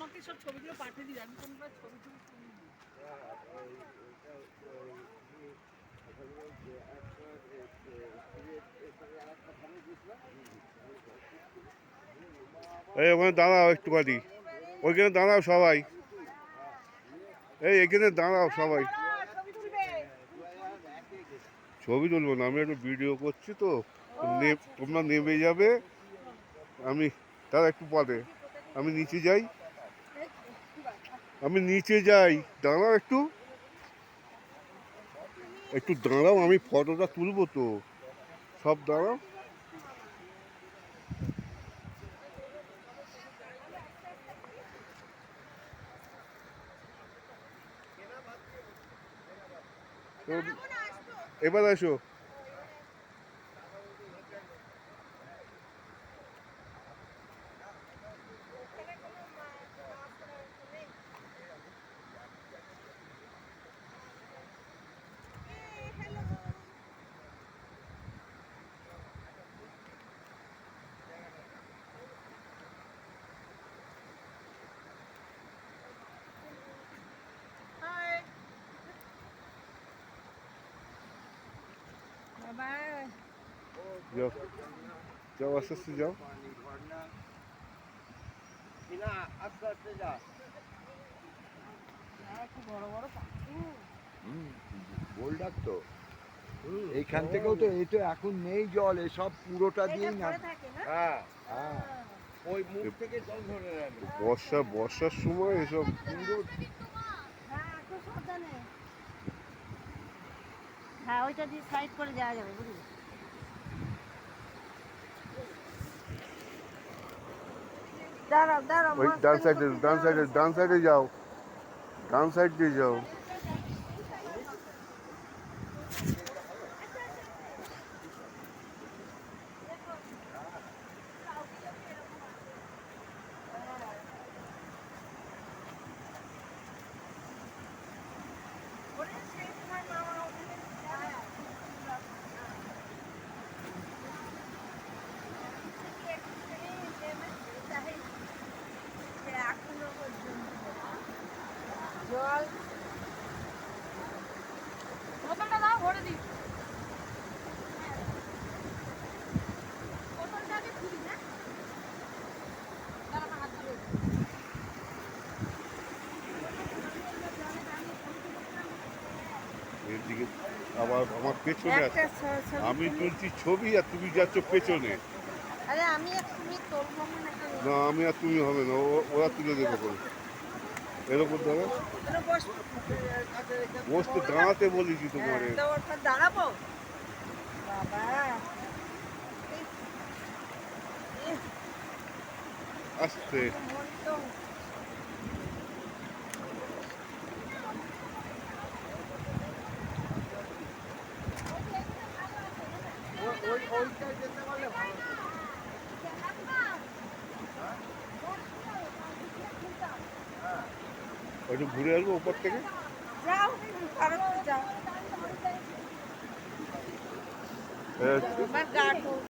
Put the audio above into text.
আমাকে সব ছবিগুলো পাঠিয়ে দিই, আমি কোনটা ছবি তুলি তুলিনি। এই ওখানে দাঁড়াও একটুখানি, ওইখানে দাঁড়াও সবাই, এই এখানে দাঁড়াও সবাই। ছবি তুলবো না, আমি একটু ভিডিও করছি তো, তোমরা নেমে যাবে, আমি তার একটু পরে আমি নিচে যাই, আমি নিচে যাই, দাঁড়াও একটু, একটু দাঁড়াও, আমি ফটোটা তুলবো তো, সব দাঁড়াও। এবার আসো। যাও যাও, আস্তে আস্তে যাও। বোল্ডার তো এইখান থেকেও তো, এই তো এখন নেই জল, এসব পুরোটা দিয়েই না। হ্যাঁ হ্যাঁ, ওই মুখ থেকে জল ধরে নেন। বর্ষার সময় এসব পুরো। হ্যাঁ, ওইটা দিয়ে সাইড করে যাওয়া যাবে, বুঝলি? দাঁড়াও দাঁড়াও, ওই ডান সাইডে যাও, ডান সাইড দিয়ে যাও। জল বোতলটা দাও, ভরে দিই। বোতলটা আগে খুলি না, দাঁড়া, আমার হাত ধরে। এদিকে আবার আমার পেছনে আছে, একটা ছবি আমি তুলি। তুলছি ছবি আর তুমি যাচ্ছ পেছনে। আরে আমি আর তুমি তুলবো না নাকি? না আমি আর তুমি হবে না, ওরা তুলে দেবে করে। এরকম ধরো, বসতে দাঁড়াতে বলেছি তোমারে। তো ওটা দাঁড়াবো বাবা। আস্তে। মন তো ওইটাই যেতে পারলে ভালো। একটু ঘুরে আসবো ওপর থেকে। যাও, পারো তো যাও। হ্যাঁ। আমার গা